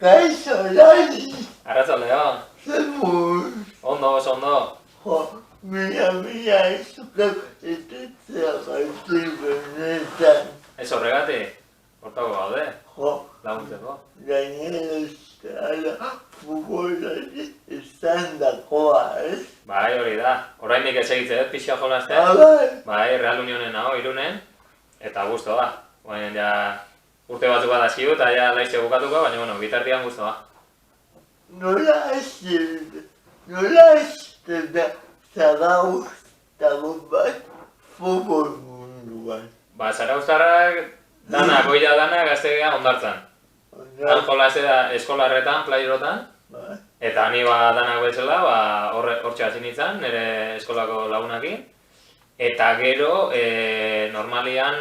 Kaixo, Lari! Arratsaldeon. Zemuz! Ondo, oso ondo. Jo, mila izukak etetzea gaiti benetan. Ez horregatik, hortako gaude, Jo, laguntzeko. gainera euskara futbolari izan dakoa, ez? Bai, hori da. Oraindik ez egitze, pixka jolastea. Abai! Bai, Real Unionen hau, Irunen. Eta guztua. Baina ja urte batzuk badazkiu eta ja laizte bukatuko, baina bueno, bitartian guztua. Nola hasten da zarauztagun bat futbol munduan. Ba, zarauztarrak danak, goia danak gaztegea ondartzan. Han jolase da eskolarretan, playerotan. Bai. Eta ni ba danak bezala, ba hortxe hasi nintzen, nire eskolako lagunakin. Eta gero, normalian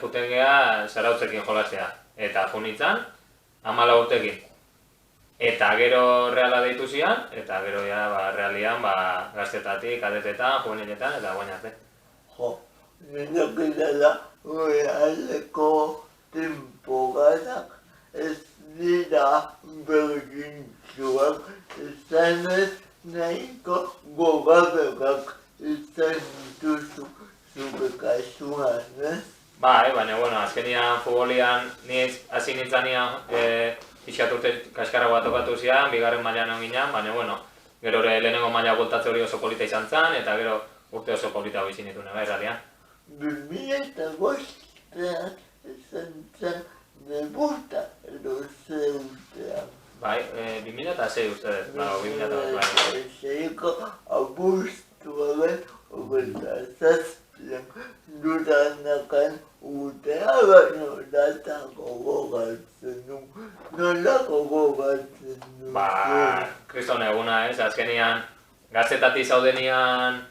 juten geha zarautzekin jolastea. Eta jo nintzen, 14 urtekin. Eta gero Reala deitu zian, eta gero ja, ba, Realian ba, gaztetatik, kadetetan, juveniletan, eta guain arte. Jo, nireak edala Realeko temporadak ez dira berdintsuak, izanez nahiko gogaberak izan dituzu zure kasuan, ez? Bai, baina, bueno, azkenian futbolian ni hasi nintzanean pixkat urte kaskarra bat tokatu zian, bigarren mailan egon ginen, baina, bueno, gero lehenengo maila bueltatze hori oso polita izan zen, eta gero urte oso polita hori zinituen, bai, Realian. 2005 izan zen debuta edo ze urtean. Bai, 2006 uste dut, bai, 2006, bai. Seiko abuztuaren hogeita zazpian dudanakan urtea baino datako gogatzen du. Nolako gogatzen du? Ba, kriston eguna, ez, azkenian gaztetatik zaudenian,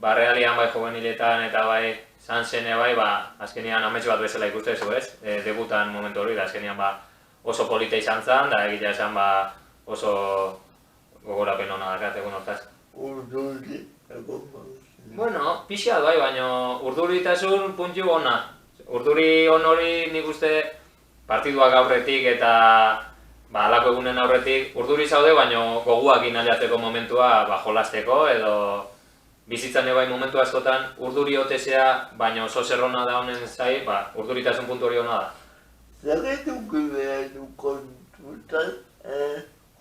ba, Realian bai juveniletan eta bai Sansene bai, ba, azkenian amets bat bezala ikustezu, ez? Debutan momentu hori, da azkenian ba, oso polita izan zen, da egitea esan ba, oso gogorapen hona dakat egun hortaz. Urduri egon bauzien. Bueno, pixat bai, baina urduritasun puntu ona. Urduri on hori nik uste partiduak aurretik eta ba, alako egunen aurretik urduri zaude, baina goguak inaliatzeko momentua ba, jolasteko edo bizitzan bai momentu askotan urduri otezea, baina oso zerrona da honen zai, ba, urduritasun puntu hori hona da. Zagetuk behar du kontutan,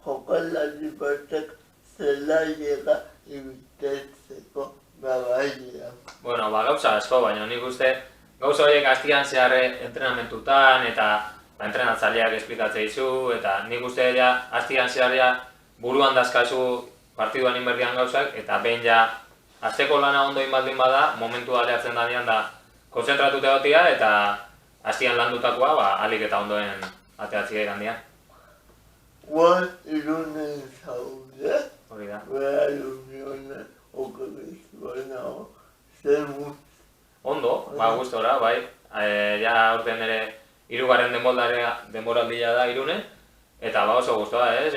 jokalari batek zelaiera irtetzeko garaia. Bueno, ba, gauza asko, baina nik uste gauza horiek hastian zeharre entrenamentutan eta ba, entrenatzaileak esplikatzea dizu, eta nik uste ja hastian zeharria buruan dazkazu partiduan inberdian gauzak, eta behin ja hasteko lana ondo inbaldin bada, momentua aleatzen danean da konzentratuta egotia eta hastian landutakoa ba, alik eta ondoen ateatzia igandian. Guan Irunen zaude, Hori da. Real Unionen okerizua nago, zemuz. Ondo, ba, gustora, bai. Ja aurten ere 3. denboraldia da Irunen, eta ba oso gustora, ez?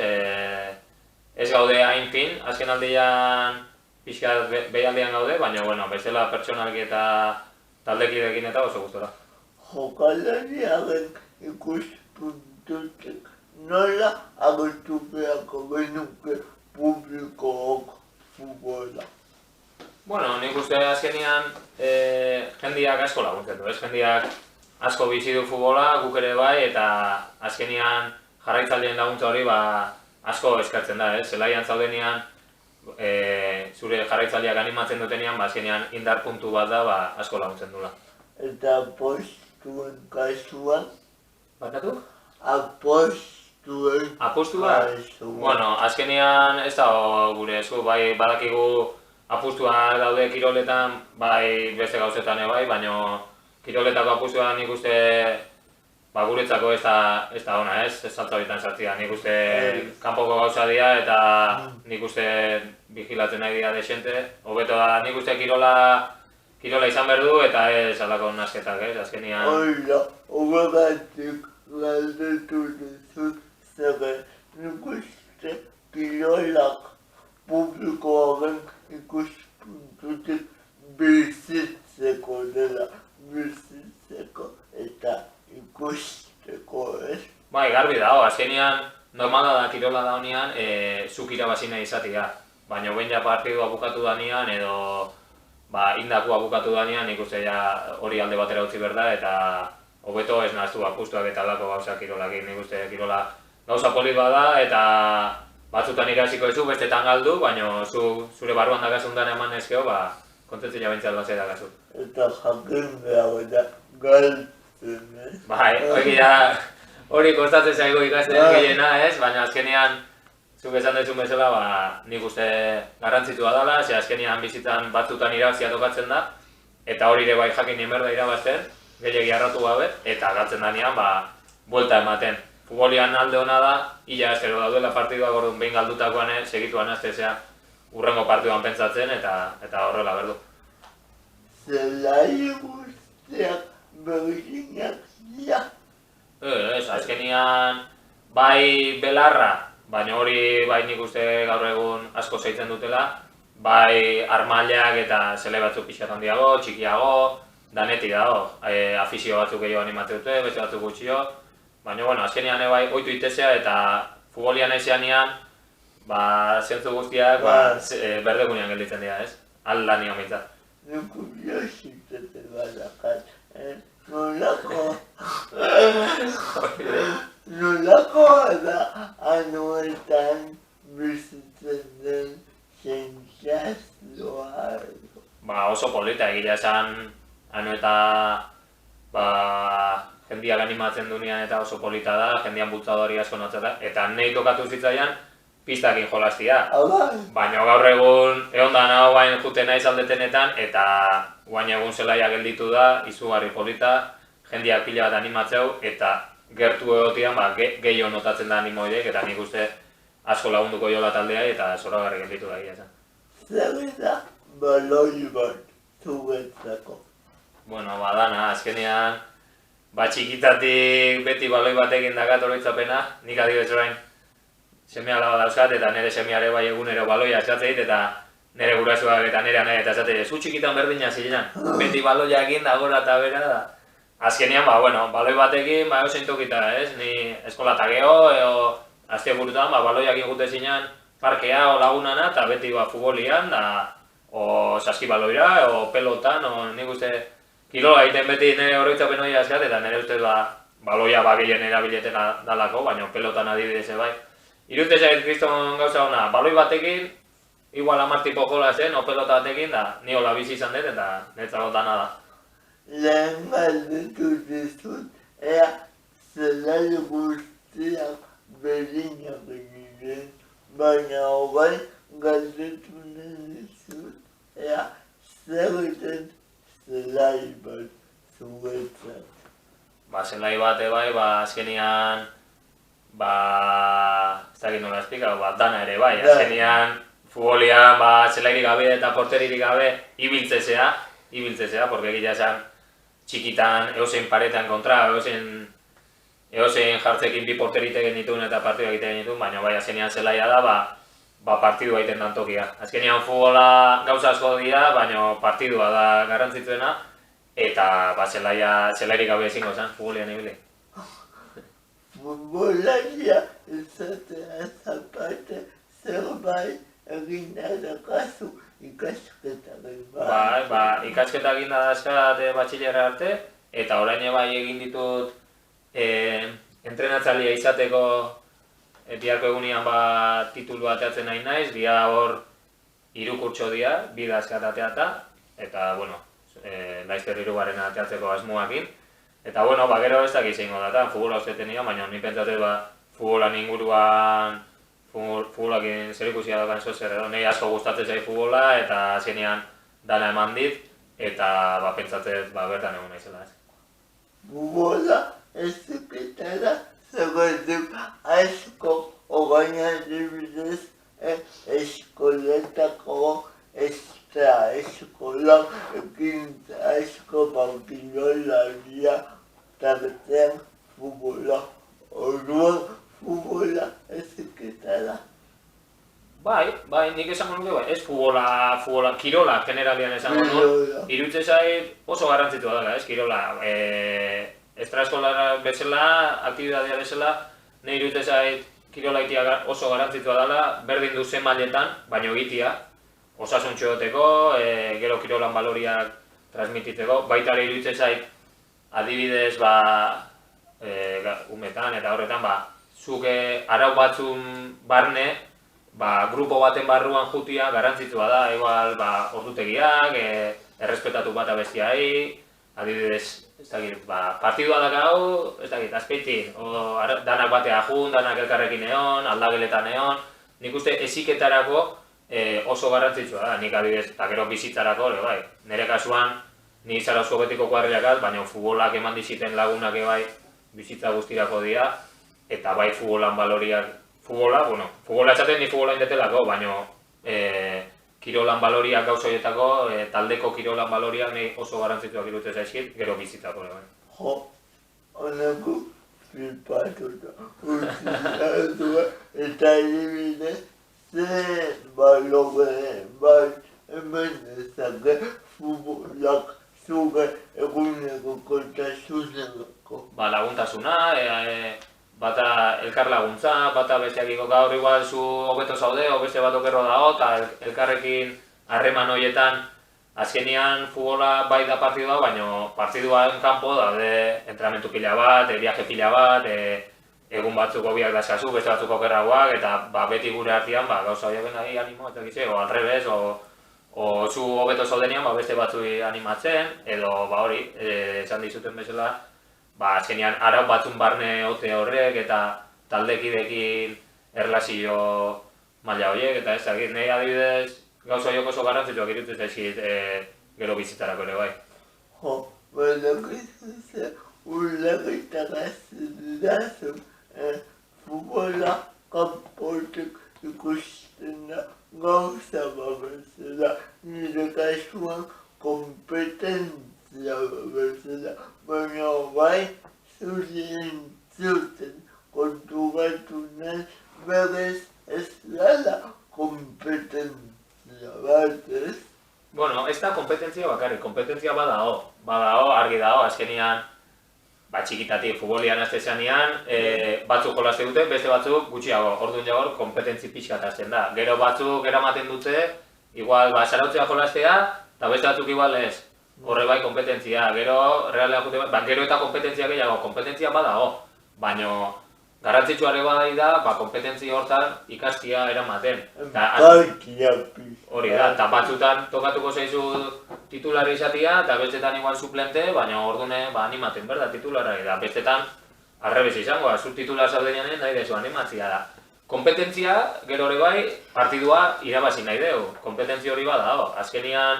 Ez gaude hain fin, azken aldian pixka behialdean gaude, baina, bueno, bestela pertsonalki eta taldekidekin eta oso gustora. Jokalariaren ikuspuntutik nola agertu beharko genuke publikook futbola. Bueno, nik uste azkenian jendiak asko laguntzen du, ez? Jendiak asko bizi du futbola, guk ere bai, eta azkenian jarraitzaileen laguntza hori ba, asko eskartzen da, ez? Zelaian zaudenean zure jarraitzaileak animatzen dutenean, ba, azkenian indar puntu bat da, ba, asko laguntzen dula. Eta apostuen kasuan, Batatu? apostuen Apustua? kasuan. Bueno, azkenian ez da gure esku, bai badakigu apustuak daude kiroletan, bai beste gauzetan bai, baina kiroletako apustua nik uste ba, guretzako ez da ona, ez saltza horietan sartzea. Nik uste kanpoko gauza dira eta nik uste vigilatzen nahi dira desente. Hobeto da, nik uste kirola izan behar du eta ez alako nasketak, ez, azkenian. Oila, horregatik galdetu dizut zere, nik uste kirolak publikoaren ikuspuntutik bizitzeko dela, bizitzeko eta ikusteko, ez? Bai, garbi dago, azkenian normala da kirola da honean, zuk irabazi nahi izatea. Baina behin ja partidua bukatu danean edo indakua bukatu danean, nik uste hori alde batera utzi behar da, eta hobeto ez nahaztu apustuak eta alako gauza kirolakin. Nik uste kirola gauza polit bada, eta batzutan irabaziko ezu, bestetan galdu, baina zure barruan dakasundan eman ezkeo, kontentzia bintzat bat dakazu. Eta jakin behar da galtzen, ez? Bai, hori kostatzen zaigu ikasten gehiena, ez? Baina azkenean, zuk esan dezun bezala, nik uste garrantzitua dela, ze azkenean bizitzan batzutan irabazia tokatzen da, eta hori ere bai jakin emerda irabazten, gehiagi harratu gabe, eta galtzen danean, buelta ematen. Futbolian alde hona da, ila astero daudela partidua gordun behin galdutakoan segituan aztezea urrengo partiduan pentsatzen eta horrela berdu. Zelai guztiak berdinak dira. Ez, azkenean bai belarra, baina hori bai nik uste gaur egun asko zeitzen dutela, bai armailak eta zele batzuk pixat handiago, txikiago, danetik dago. Afizio batzuk gehiago animatu dute, beste batzuk gutxio. Baina, azkenean bai oitu itezea eta futbolian ezeanean, zentzu guztiak berdegunean gelditzen dira, ez? Aldanian bintzat. Nuku biositete badakat, nolako da anuetan bizitzen den sentsazioa. Oso polita egia esan, anu eta jendiak animatzen duenean eta oso polita da, jendian bultzadori asko notzeta, eta nahi tokatu zitzaian pistakin jolastia. Baina gaur egun egondan hau bain juten naiz aldetenetan, eta guain egun zelaia gelditu da, izugarri polita, jendiak pila bat animatzeu, eta gertu egotian gehiago notatzen da animoidek, eta nik uste asko lagunduko jola taldea eta zoragarri gelditu da egia zen. Zer da baloi bat zuetzako? Badana, azkenean, txikitatik beti baloi batekin dakat oroitzapena, nik adibidez orain seme alaba dauzkat eta nire semeare bai egunero baloia esatzeit eta nire gurasoak eta nire anai eta esatei zu txikitan berdina zilean, beti baloia egin da gora eta bera da. Azkenean, baloi batekin, eusein tokita, ez? Ni eskola geho, edo azte burutan, baloiak ingute zinean parkea o lagunana eta beti futbolian, o saskibaloira, o pelotan, o nik uste kirola egiten beti nire oroitzapen hori azkat, eta nire ustez baloia gehien erabileten dalako, baina pelotan adibidez bai. Irute zait kriston gauza hona, baloi batekin, igual 10 tipo jola zen, o pelota batekin, da ni hola bizi izan dut, eta netzako dana da. Lehen galdetu dizut, ea zelai guztiak berdinak diren, baina hogei galdetu dizut, ea zer egiten zelai bat zuretzat. Zelai bate bai, azkenean, ez dakit nola esplikau, dana ere bai, azkenean futbolian zelairik gabe eta porteririk gabe ibiltzezea, porque egia esan txikitan eusein paretan kontra, eusein jartzekin bi porterite genituen eta partidu egiten genituen, baina bai azkenean zelaia da, partidu egiten dan tokia. Azkenean futbola gauza asko dira, baina partidua da garrantzitsuena, eta zelairik gabe ezingo zen futbolian ibili. Futbolaria izatea zapate zerbait egin dakazu ikasketaren bat. Ikasketa egin dazkat batxilera arte, eta orain bai egin ditut entrenatzailea izateko biharko egunean titulu ateatzen nahi naiz, dia hor 3 kurtso dira, 2 dazkat ateata, eta laizter 3 ateatzeko asmoakin. Eta gero ez dakit zeingo datan, futbola uzteten nio, baina ni pentsatzen futbolan inguruan, futbolakin zer ikusia dakan zozer edo, nahi asko gustatzen zait futbola eta azkenean dana eman dit, eta pentsatzen bertan egun naizela ez. Futbola eziketara zegoetik asko ogaina dibidez eskoletako eskola ekintza asko kirolaldia tartean futbola. Orduan futbola eziketara. Bai, nik esango nuke ez futbola, kirola generalian esango nu. Iruditzen zait oso garrantzitua dela, ez kirola. Extraeskola bezala, aktibitatea bezala, nahi iruditzen zait kirolaitia oso garrantzitsua dela, berdin du zen mailetan, baino egitea, osasuntxo egoteko, gero kirolan baloriak transmititzeko, baita ere iruditzen zait, adibidez, umetan eta horretan, zuk arau batzun barne, grupo baten barruan jutia garrantzitsua da, igual, ordutegiak, errespetatu bata bestiai, adibidez, ez dakit, partidua dakau, ez dakit, azpeitin, danak batea jun, danak elkarrekin egon, aldageletan egon, nik uste eziketarako oso garrantzitsua da, nik adibidez, eta gero bizitzarako, bai, nire kasuan, ni Zarauzko betiko kuadrilakaz, baina futbolak eman diziten lagunak bai bizitza guztirako dira, eta bai futbolan baloriak, futbola esaten ni futbola indetelako, baina kirolan baloriak gauza horietako, taldeko kirolan baloriak nahi oso garrantzituak iruditzen zaizkit, gero bizitzako. Jo, honako flipatuta urtizatu eta adibidez, zer balore bat hemen ezake futbolak zuge eguneko kontasunerako. Laguntasuna, bata elkar laguntza, bata besteakiko gaur igual zu hobeto zaude, o beste bat okerro dago, eta elkarrekin harreman horietan azkenean futbola bai da partidua, baina partiduan kanpo daude entrenamentu pila bat, viaje pila bat, egun batzuk hobiak daskazu, beste batzuk okerragoak, eta beti gure artean gauza horiek nahi animo, eta gitze, o alrebez, o zu hobeto zaudenean beste batzui animatzen, edo hori, esan dizuten bezala, azkenean arau batzun barne ote horrek eta taldekidekin erlazio maila horiek, eta ez dakit, nahi adibidez gauza horiek oso garrantzituak iruditzen zaizkit gero bizitzarako ere bai. Jo, badakizue ulerritara zidazun futbola kanpotik ikusten da gauza bezala, nire kasuan kompetentzia bezala, baina bai zuzien zuten konturatu nahi berez ez dela kompetentzia bat ez? Ez da kompetentzia bakarrik, kompetentzia badago, argi dago, azkenean txikitatik futbolian azte zanean, batzuk jolaste dute, beste batzuk gutxiago, orduan jagor kompetentzi pixka azten da. Gero batzuk eramaten dute, igual zarautzea jolastea, eta beste batzuk igual ez. Horre bai kompetentzia, gero realean jute gero eta kompetentzia gehiago, kompetentzia badago, baina garrantzitsua ere bai da, kompetentzia hortan ikastia eramaten. Hori da, eta batzutan tokatuko zaizu titularra izatea, eta bestetan igual suplente, baina ordune animaten berda titularra, eta bestetan arrebez izango, zu titular zaudenean nahi dezu animatzia da. Kompetentzia, gero hori bai, partidua irabazi nahi dugu, kompetentzia hori badago, azkenean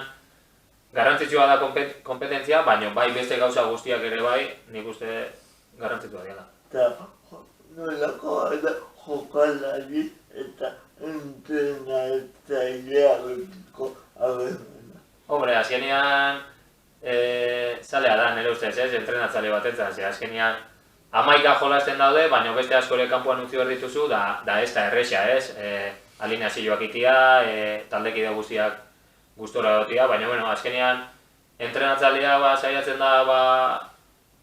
garrantzitsua da kompetentzia, baina bai beste gauza guztiak ere bai, nik uste garrantzitsua dela. Eta nolako da jokalari eta entrenatzailea abermena. Hombre, azkenean zalea da, nire ustez ez, entrenatzaile bat entzat, azkenean 11 jolasten daude, baina beste asko ere kanpoan utzi behar dituzu, da ez da erresa ez, alineazioak itia, taldekide guztiak gustora egotia, baina azkenean entrenatzailea saiatzen da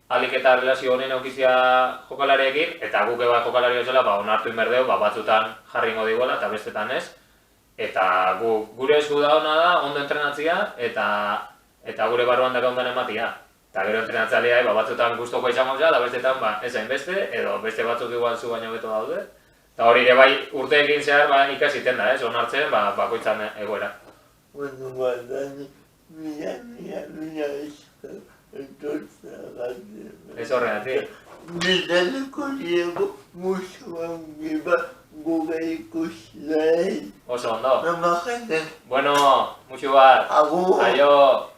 alik eta relazio honen eukizia jokalariekin, eta guk eba jokalari bezala onartu inberdeu, batzutan jarringo diguela eta bestetan ez. Eta gure esku da hona da, ondo entrenatzia eta gure barruan daka ondan ematia. Eta gero entrenatzailea batzutan gustoko izango da, bestetan ez hainbeste, edo beste batzuk igual zu baino beto daude. Eta hori ere bai urteekin zehar ikasiten da, onartzen bakoitzan egoera. Bueno, mila esker. Ez horregatik. Nidaleko diego musuan giba gure ikuslei. Oso ondo. Nama jende. Bueno, musu bat. Agur. Aio.